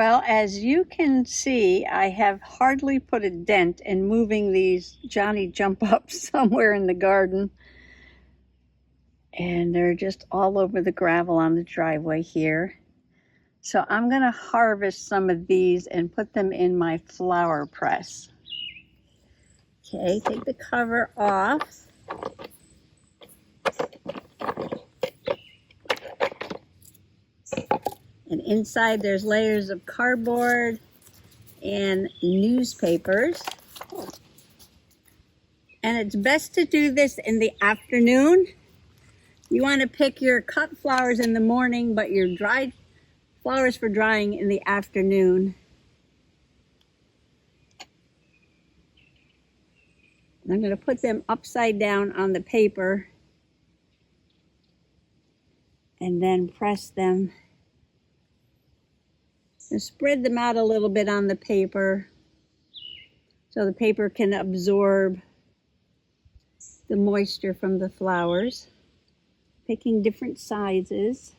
Well, as you can see, I have hardly put a dent in moving these Johnny jump ups somewhere in the garden. And they're just all over the gravel on the driveway here. So I'm going to harvest some of these and put them in my flower press. Okay, take the cover off. And inside there's layers of cardboard and newspapers. And it's best to do this in the afternoon. You want to pick your cut flowers in the morning, but your dried flowers for drying in the afternoon. I'm going to put them upside down on the paper and then press them. And spread them out a little bit on the paper so the paper can absorb the moisture from the flowers. Picking different sizes.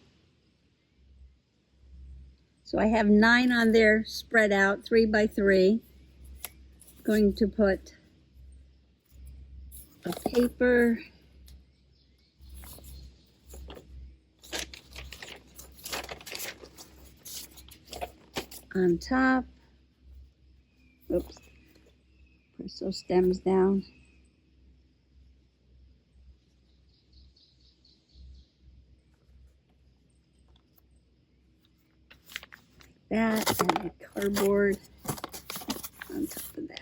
So I have 9 on there spread out 3 by 3. I'm going to put a paper on top. Oops. Press those stems down. That and the cardboard on top of that.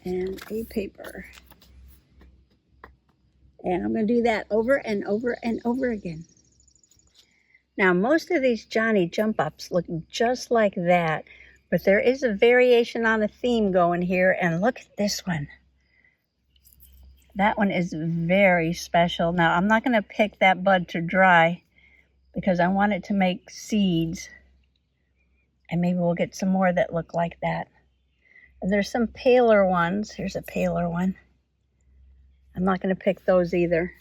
And a paper. And I'm going to do that over and over and over again. Now, most of these Johnny jump ups look just like that, but there is a variation on a theme going here, and look at this one. That one is very special. Now, I'm not going to pick that bud to dry because I want it to make seeds, and maybe we'll get some more that look like that. And there's some paler ones. Here's a paler one. I'm not going to pick those either.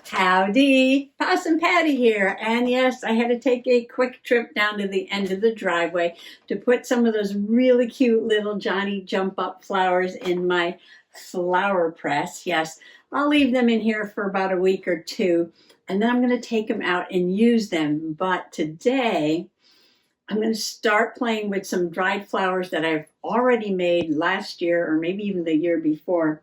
Howdy, Possum Patty here, and yes, I had to take a quick trip down to the end of the driveway to put some of those really cute little Johnny jump up flowers in my flower press. Yes, I'll leave them in here for about a week or two, and then I'm going to take them out and use them. But today, I'm going to start playing with some dried flowers that I've already made last year or maybe even the year before,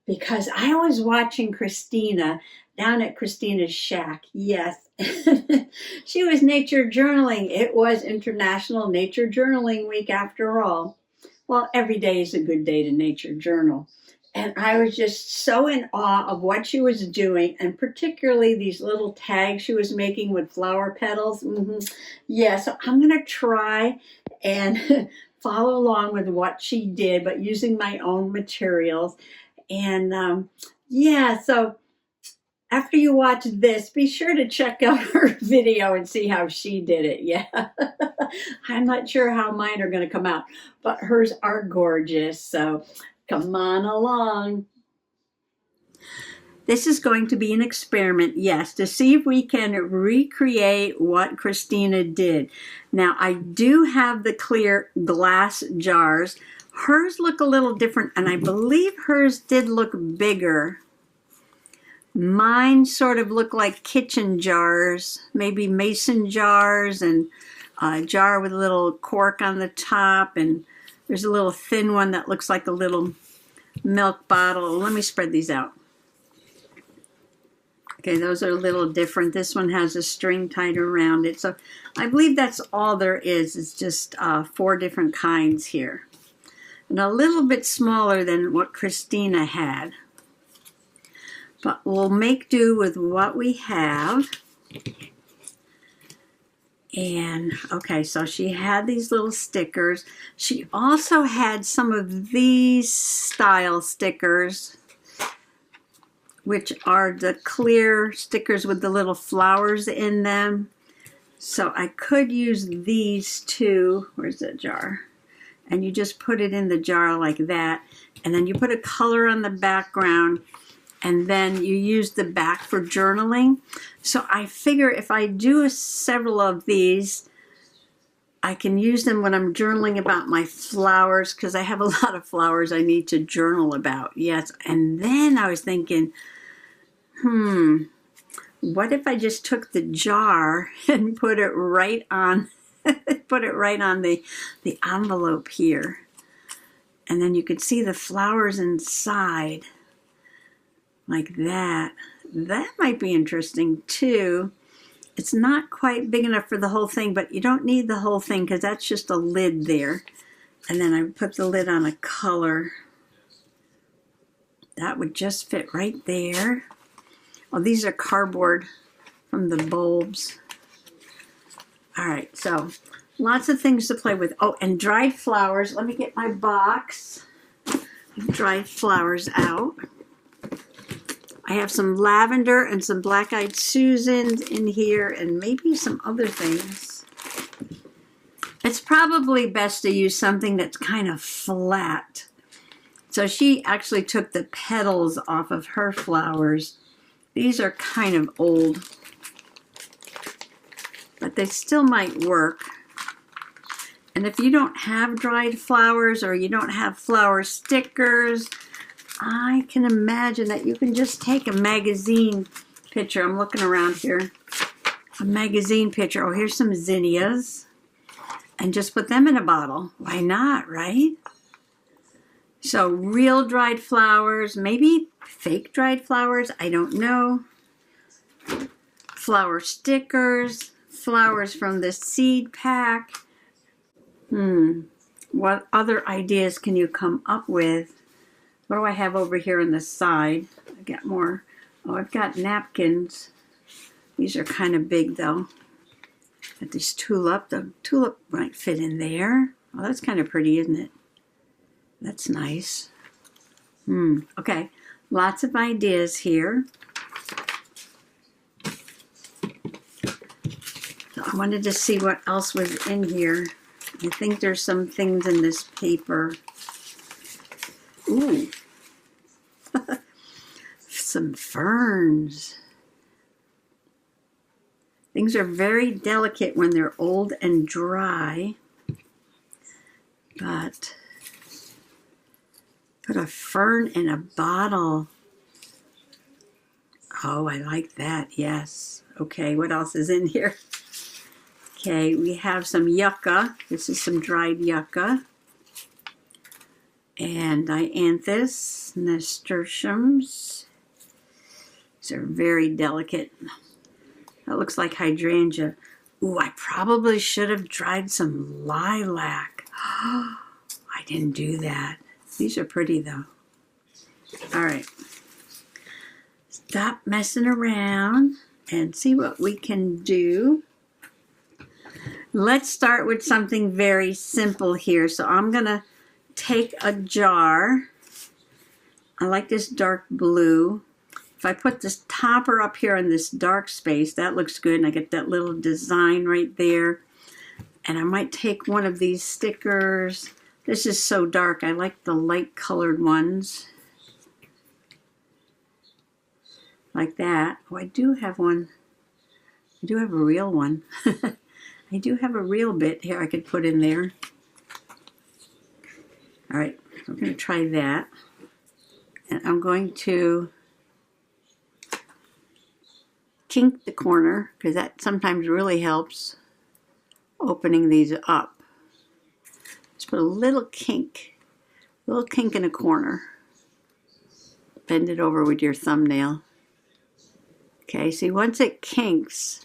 because I was watching Christina down at Christina's shack. Yes, she was nature journaling. It was International Nature Journaling Week after all. Well, every day is a good day to nature journal. And I was just so in awe of what she was doing, and particularly these little tags she was making with flower petals. Yeah, so I'm going to try and follow along with what she did, but using my own materials. And yeah, so after you watch this, be sure to check out her video and see how she did it. Yeah, I'm not sure how mine are going to come out, but hers are gorgeous. So come on along. This is going to be an experiment, yes, to see if we can recreate what Christina did. Now, I do have the clear glass jars. Hers look a little different, and I believe hers did look bigger. Mine sort of look like kitchen jars, maybe mason jars, and a jar with a little cork on the top, and there's a little thin one that looks like a little milk bottle. Let me spread these out. Okay, those are a little different. This one has a string tied around it. So I believe that's all there is. It's just 4 different kinds here. And a little bit smaller than what Christina had. But we'll make do with what we have. And okay, so she had these little stickers. She also had some of these style stickers, which are the clear stickers with the little flowers in them. So I could use these too. Where's that jar? And you just put it in the jar like that. And then you put a color on the background. and then you use the back for journaling. So I figure if I do several of these, I can use them when I'm journaling about my flowers, because I have a lot of flowers I need to journal about. Yes, and then I was thinking, what if I just took the jar and put it right on, the envelope here, and then you could see the flowers inside, like that. That might be interesting too. It's not quite big enough for the whole thing, but you don't need the whole thing because that's just a lid there. And then I put the lid on a color. That would just fit right there. Oh, these are cardboard from the bulbs. All right, so lots of things to play with. Oh, and dried flowers. Let me get my box of dried flowers out. I have some lavender and some black-eyed Susans in here and maybe some other things. It's probably best to use something that's kind of flat. So she actually took the petals off of her flowers. These are kind of old, but they still might work. And if you don't have dried flowers or you don't have flower stickers, I can imagine that you can just take a magazine picture. I'm looking around here. A magazine picture. Oh, here's some zinnias. And just put them in a bottle. Why not, right? So real dried flowers, maybe fake dried flowers, I don't know. Flower stickers, flowers from the seed pack. What other ideas can you come up with? What do I have over here on the side? I got more. Oh, I've got napkins. These are kind of big though. Got this tulip. The tulip might fit in there. Oh, that's kind of pretty, isn't it? That's nice. Okay, lots of ideas here. So I wanted to see what else was in here. I think there's some things in this paper. Ooh, some ferns. Things are very delicate when they're old and dry, but put a fern in a bottle. Oh, I like that, yes. Okay, what else is in here? Okay, we have some yucca. This is some dried yucca. And dianthus, nasturtiums. These are very delicate. That looks like hydrangea. Ooh, I probably should have dried some lilac. I didn't do that. These are pretty though. All right. Stop messing around and see what we can do. Let's start with something very simple here. So I'm gonna take a jar. I like this dark blue. If I put this topper up here in this dark space, that looks good. And I get that little design right there. And I might take one of these stickers. This is so dark. I like the light colored ones. Like that. Oh, I do have one. I do have a real one. I do have a real bit here I could put in there. All right, we're going to try that. And I'm going to kink the corner, because that sometimes really helps opening these up. Just put a little kink in a corner. Bend it over with your thumbnail. Okay, see, once it kinks,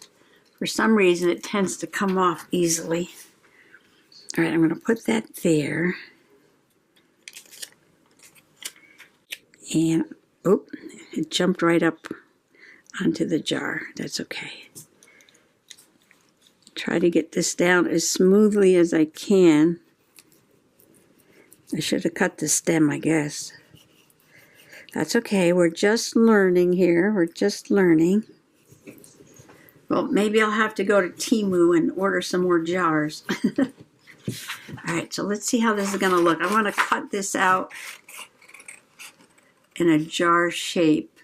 for some reason it tends to come off easily. All right, I'm going to put that there. And, oh, it jumped right up onto the jar. That's okay. Try to get this down as smoothly as I can. I should have cut the stem, I guess. That's okay. We're just learning here. We're just learning. Well, maybe I'll have to go to Temu and order some more jars. All right, so let's see how this is going to look. I want to cut this out in a jar shape.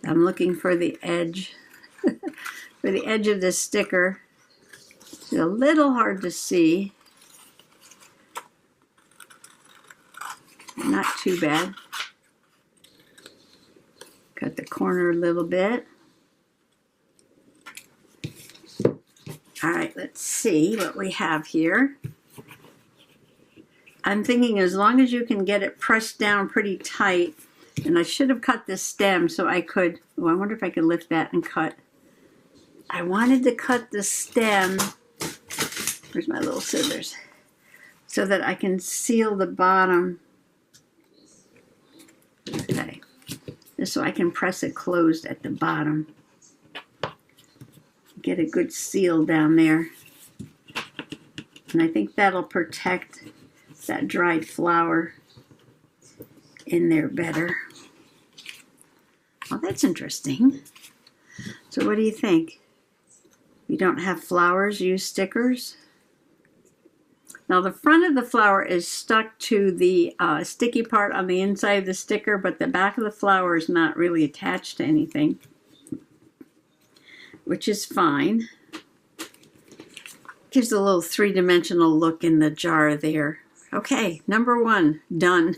I'm looking for the edge, for the edge of this sticker. It's a little hard to see. Not too bad. Cut the corner a little bit. All right, let's see what we have here. I'm thinking as long as you can get it pressed down pretty tight, and I should have cut the stem so I could, oh, I wonder if I could lift that and cut. I wanted to cut the stem, where's my little scissors, so that I can seal the bottom. Okay, just so I can press it closed at the bottom. Get a good seal down there. And I think that'll protect that dried flower in there better. Well, that's interesting. So what do you think? You don't have flowers, use stickers? Now the front of the flower is stuck to the sticky part on the inside of the sticker, but the back of the flower is not really attached to anything, which is fine. Gives a little three-dimensional look in the jar there. Okay, number one, done.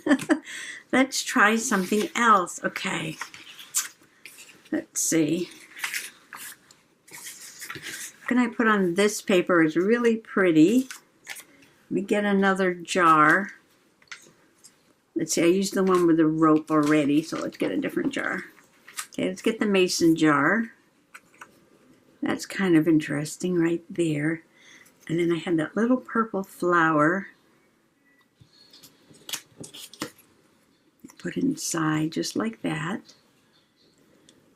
Let's try something else. Okay, let's see. What can I put on this paper? It's really pretty. Let me get another jar. Let's see, I used the one with the rope already, so let's get a different jar. Okay, let's get the mason jar. That's kind of interesting right there. And then I had that little purple flower. Put inside just like that.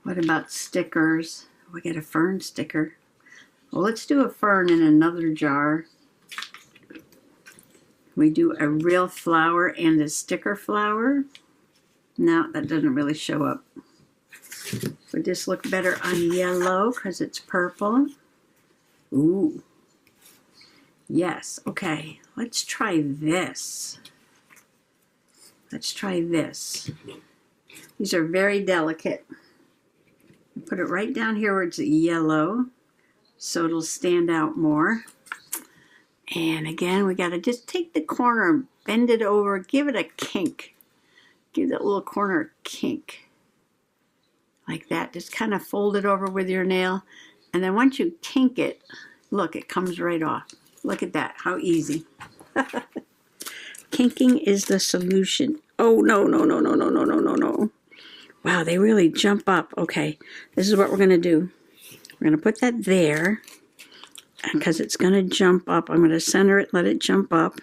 What about stickers? We get a fern sticker. Well, let's do a fern in another jar. We do a real flower and a sticker flower. No, that doesn't really show up. Would this look better on yellow because it's purple? Ooh. Yes, okay. Let's try this. Let's try this. These are very delicate. Put it right down here where it's yellow so it'll stand out more. And again, we got to just take the corner and bend it over, give it a kink. Give that little corner a kink. Like that. Just kind of fold it over with your nail. And then once you kink it, look, it comes right off. Look at that. How easy. Kinking is the solution. Oh, no, no, no, no, no, no, no, no, no. Wow, they really jump up. Okay, this is what we're going to do. We're going to put that there because it's going to jump up. I'm going to center it, let it jump up.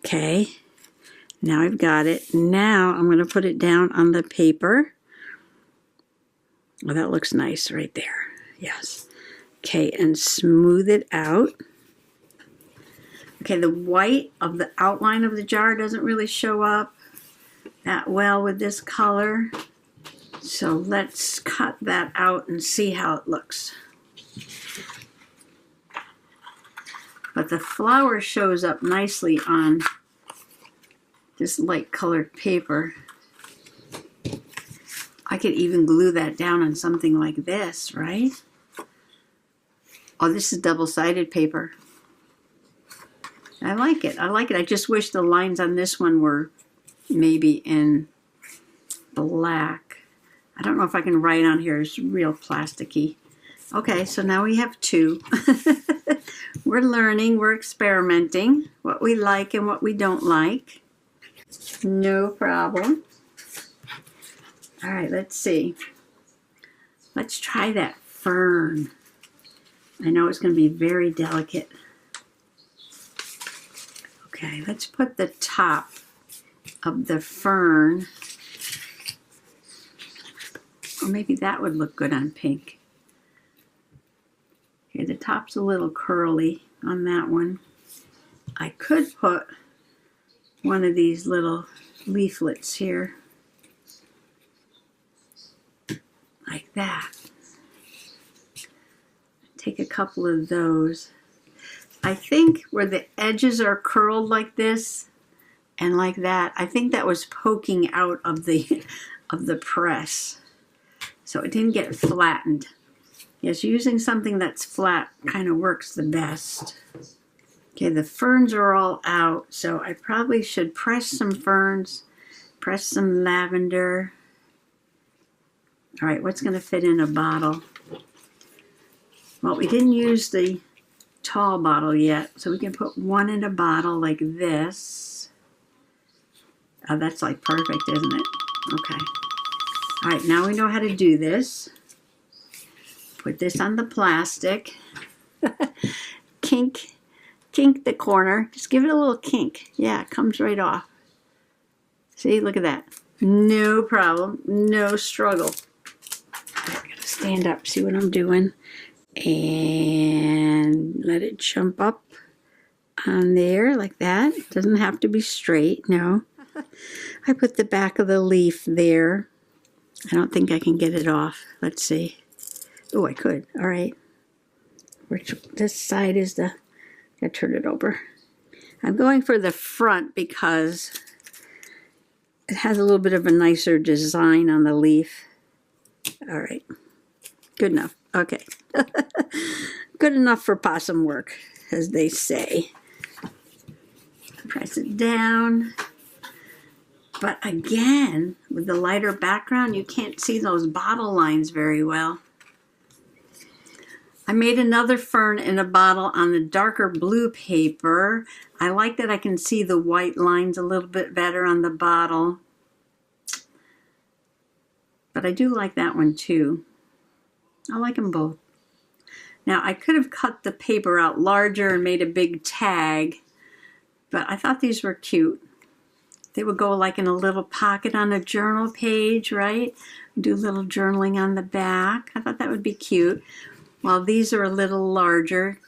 Okay, now I've got it. Now I'm going to put it down on the paper. Well, that looks nice right there. Yes. Okay, and smooth it out. Okay, the white of the outline of the jar doesn't really show up that well with this color. So let's cut that out and see how it looks. But the flower shows up nicely on this light colored paper. I could even glue that down on something like this, right? Oh, this is double-sided paper. I like it. I like it. I just wish the lines on this one were maybe in black. I don't know if I can write on here. It's real plasticky. Okay, so now we have two. We're learning. We're experimenting. What we like and what we don't like. No problem. All right, let's see. Let's try that fern. I know it's going to be very delicate. Okay, let's put the top of the fern. Or maybe that would look good on pink. Okay, the top's a little curly on that one. I could put one of these little leaflets here. Like that. Take a couple of those. I think where the edges are curled like this and like that, I think that was poking out of the press. so it didn't get flattened. Yes, using something that's flat kind of works the best. Okay, the ferns are all out, so I probably should press some ferns, press some lavender. All right, what's going to fit in a bottle? Well, we didn't use the tall bottle yet, so we can put one in a bottle like this. Oh, that's like perfect, isn't it? Okay. All right, now we know how to do this. Put this on the plastic. Kink the corner. Just give it a little kink. Yeah, it comes right off. See, look at that. No problem, no struggle. I gotta stand up, see what I'm doing. And let it jump up on there like that. It doesn't have to be straight, no. I put the back of the leaf there. I don't think I can get it off. Let's see. Oh, I could. All right. This side is the... I turn it over. I'm going for the front because it has a little bit of a nicer design on the leaf. All right. Good enough. Okay. Good enough for possum work, as they say. Press it down. But again, with the lighter background, you can't see those bottle lines very well. I made another fern in a bottle on the darker blue paper. I like that I can see the white lines a little bit better on the bottle. But I do like that one too. I like them both. Now I could have cut the paper out larger and made a big tag, but I thought these were cute. They would go like in a little pocket on a journal page, right? Do a little journaling on the back. I thought that would be cute. Well, these are a little larger,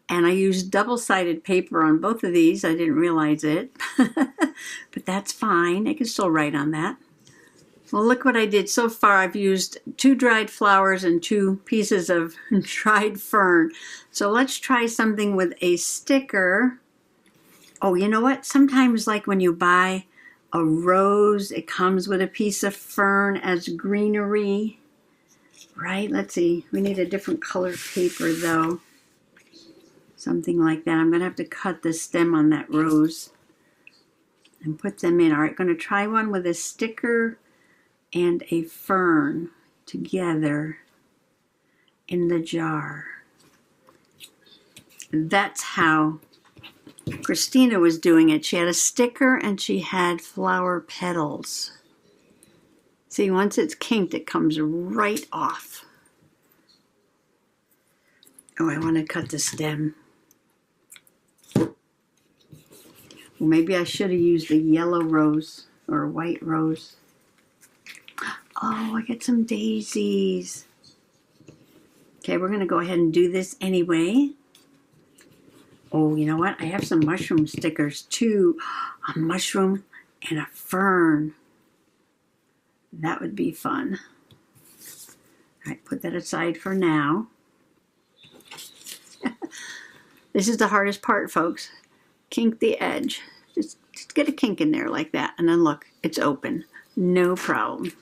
and I used double-sided paper on both of these. I didn't realize it, but that's fine. I can still write on that. Well, look what I did so far. I've used 2 dried flowers and 2 pieces of dried fern. So let's try something with a sticker. Oh, you know what? Sometimes, like when you buy a rose, it comes with a piece of fern as greenery. Right, let's see. We need a different colored paper though. Something like that. I'm going to have to cut the stem on that rose and put them in. All right, going to try one with a sticker and a fern together in the jar. That's how Christina was doing it. She had a sticker and she had flower petals. See, once it's kinked, it comes right off. Oh, I want to cut the stem. Well, maybe I should have used a yellow rose or a white rose. Oh, I got some daisies. Okay, we're going to go ahead and do this anyway. Oh, you know what? I have some mushroom stickers too. A mushroom and a fern. That would be fun. All right, put that aside for now. This is the hardest part, folks. Kink the edge. Just get a kink in there like that, and then look, it's open. No problem.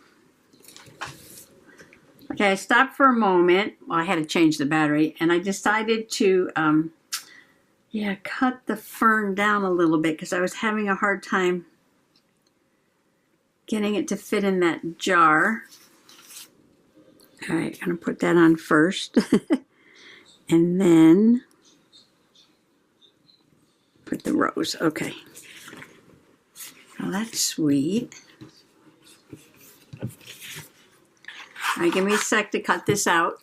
Okay, I stopped for a moment. Well, I had to change the battery, and I decided to, cut the fern down a little bit because I was having a hard time getting it to fit in that jar. All right, I'm going to put that on first. And then put the rose. Okay. Well, that's sweet. All right, give me a sec to cut this out.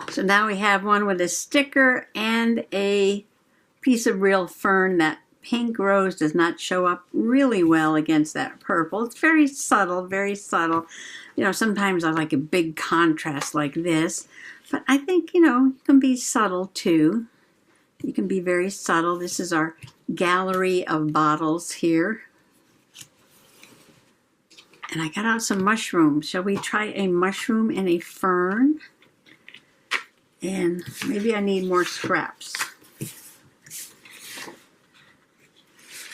So now we have one with a sticker and a piece of real fern. That pink rose does not show up really well against that purple. It's very subtle, very subtle. You know, sometimes I like a big contrast like this, but I think, you know, you can be subtle too. You can be very subtle. This is our gallery of bottles here. And I got out some mushrooms. Shall we try a mushroom and a fern? And maybe I need more scraps.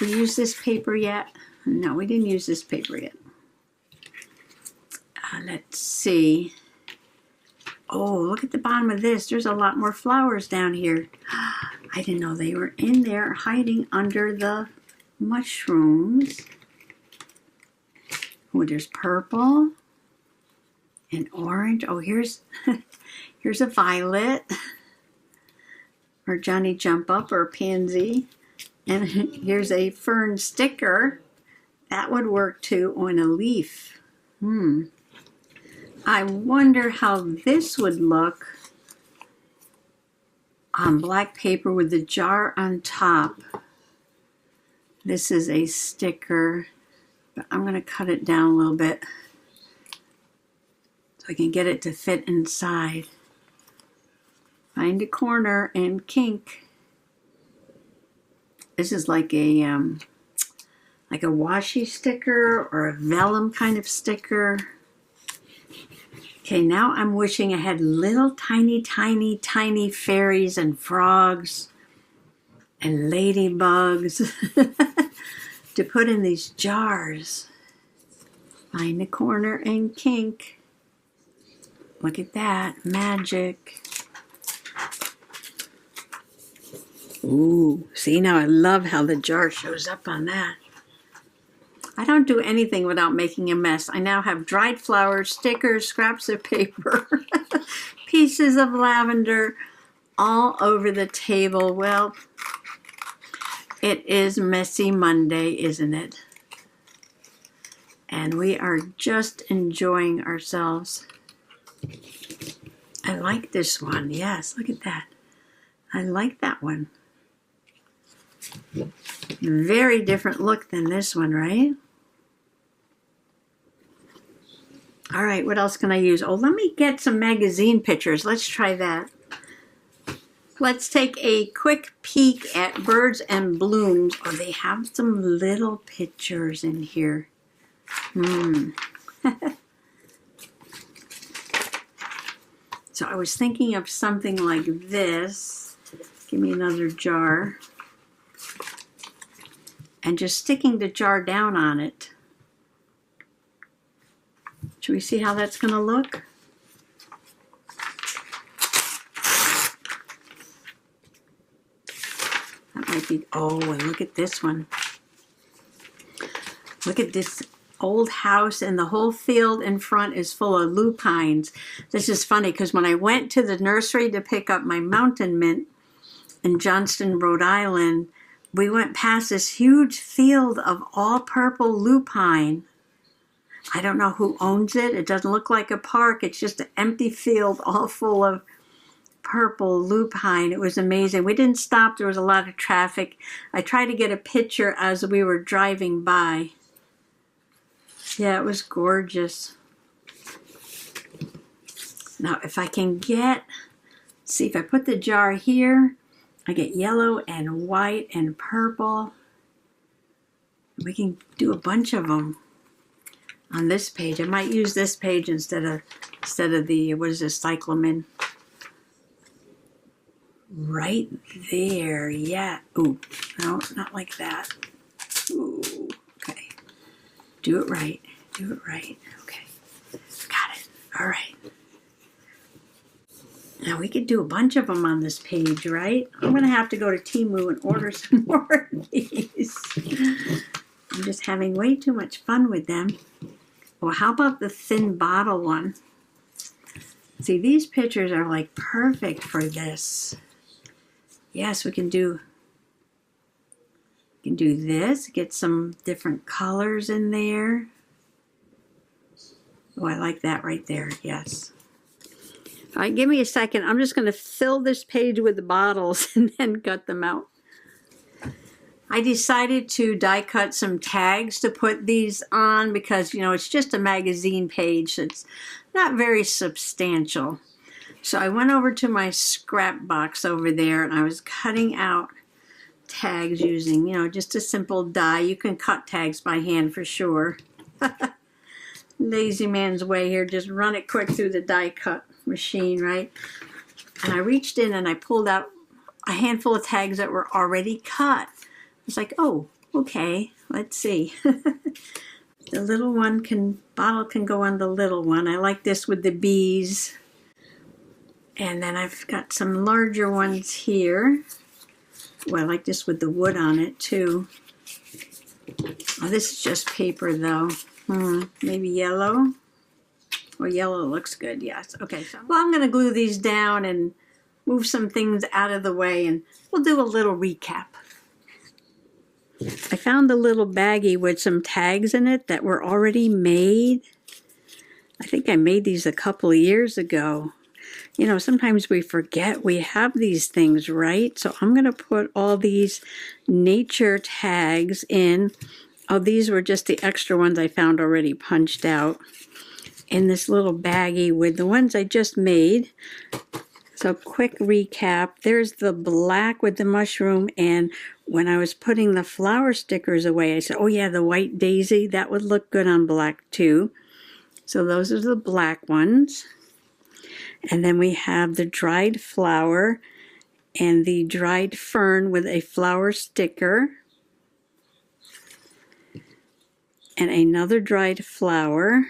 We used this paper yet? No, we didn't use this paper yet. Let's see. Oh, look at the bottom of this. There's a lot more flowers down here. I didn't know they were in there hiding under the mushrooms. Oh, there's purple and orange. Oh, here's here's a violet or Johnny Jump Up or pansy. And here's a fern sticker. That would work too on a leaf. I wonder how this would look on black paper with the jar on top. This is a sticker, but I'm going to cut it down a little bit so I can get it to fit inside. Find a corner and kink. This is like a washi sticker or a vellum kind of sticker. Okay, now I'm wishing I had little tiny, tiny, tiny fairies and frogs and ladybugs to put in these jars. Find a corner and kink. Look at that, magic. Ooh, see, now I love how the jar shows up on that. I don't do anything without making a mess. I now have dried flowers, stickers, scraps of paper, pieces of lavender all over the table. Well, it is Messy Monday, isn't it? And we are just enjoying ourselves. I like this one. Yes, look at that. I like that one. Very different look than this one, right? All right, what else can I use? Oh, let me get some magazine pictures. Let's try that. Let's take a quick peek at Birds and Blooms. Oh, they have some little pictures in here. So I was thinking of something like this. Give me another jar. And just sticking the jar down on it. Should we see how that's going to look? That might be, oh, and look at this one. Look at this old house, and the whole field in front is full of lupines. This is funny because when I went to the nursery to pick up my mountain mint in Johnston, Rhode Island, we went past this huge field of all purple lupine. I don't know who owns it. It doesn't look like a park. It's just an empty field all full of purple lupine. It was amazing. We didn't stop. There was a lot of traffic. I tried to get a picture as we were driving by. Yeah, it was gorgeous. Now, if I can get, see if I put the jar here, I get yellow and white and purple. We can do a bunch of them on this page. I might use this page instead of the, what is this, cyclamen. Right there, yeah. Ooh, no, not like that. Ooh, okay. Do it right, do it right. Okay, got it, all right. Now we could do a bunch of them on this page, right? I'm gonna have to go to Temu and order some more of these. I'm just having way too much fun with them. Well, how about the thin bottle one? See, these pictures are like perfect for this. Yes, we can do this, get some different colors in there. Oh, I like that right there, yes. All right, give me a second. I'm just going to fill this page with the bottles and then cut them out. I decided to die cut some tags to put these on because, you know, it's just a magazine page. It's not very substantial. So I went over to my scrap box over there and I was cutting out tags using, you know, just a simple die. You can cut tags by hand for sure. Lazy man's way here. Just run it quick through the die cut machine, right? And I reached in and I pulled out a handful of tags that were already cut. It's like, oh, okay, let's see. The little one bottle can go on the little one. I like this with the bees. And then I've got some larger ones here. Well, I like this with the wood on it too. Oh, this is just paper though. Maybe yellow. Well, yellow looks good, yes. Okay, so well, I'm gonna glue these down and move some things out of the way, and we'll do a little recap. I found a little baggie with some tags in it that were already made. I think I made these a couple of years ago. You know, sometimes we forget we have these things, right? So I'm going to put all these nature tags in. Oh, these were just the extra ones I found already punched out in this little baggie with the ones I just made. So quick recap, there's the black with the mushroom, and when I was putting the flower stickers away, I said, oh yeah, the white daisy, that would look good on black too. So those are the black ones. And then we have the dried flower and the dried fern with a flower sticker. And another dried flower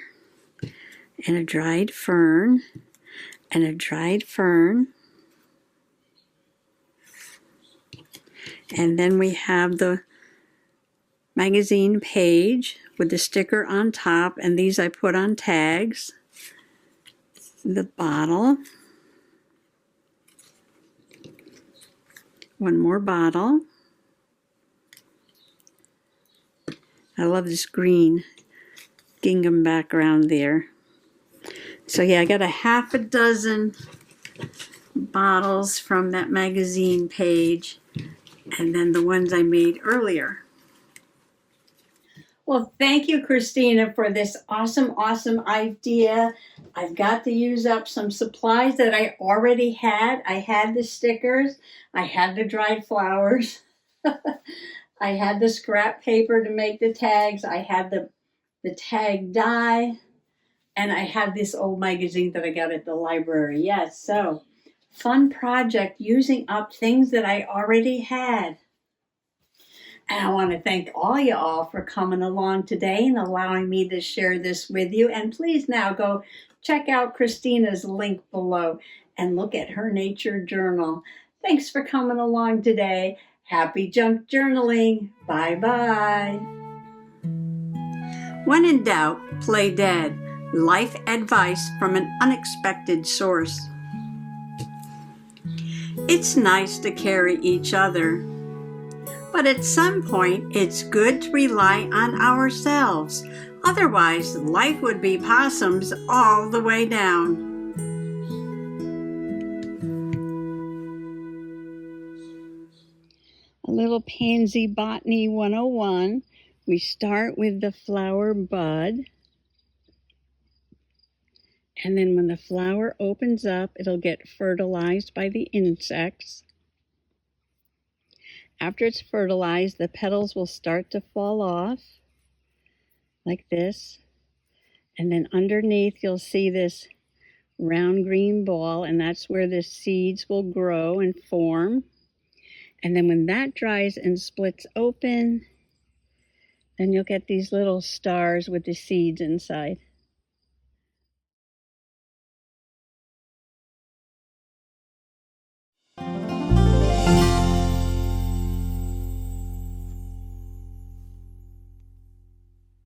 and a dried fern and a dried fern. And then we have the magazine page with the sticker on top, and these I put on tags. The bottle. One more bottle. I love this green gingham background there. So yeah, I got a half a dozen bottles from that magazine page, and then the ones I made earlier. Well, thank you, Christina, for this awesome idea. I've got to use up some supplies that I already had. I had the stickers. I had the dried flowers. I had the scrap paper to make the tags. I had the tag die. And I had this old magazine that I got at the library. Yes, so fun project using up things that I already had. And I want to thank all you all for coming along today and allowing me to share this with you. And please now go check out Christina's link below and look at her nature journal. Thanks for coming along today. Happy junk journaling. Bye-bye. When in doubt, play dead. Life advice from an unexpected source. It's nice to carry each other, but at some point it's good to rely on ourselves. Otherwise, life would be possums all the way down. A little Pansy Botany 101. We start with the flower bud. And then when the flower opens up, it'll get fertilized by the insects. After it's fertilized, the petals will start to fall off, like this. And then underneath, you'll see this round green ball, and that's where the seeds will grow and form. And then when that dries and splits open, then you'll get these little stars with the seeds inside.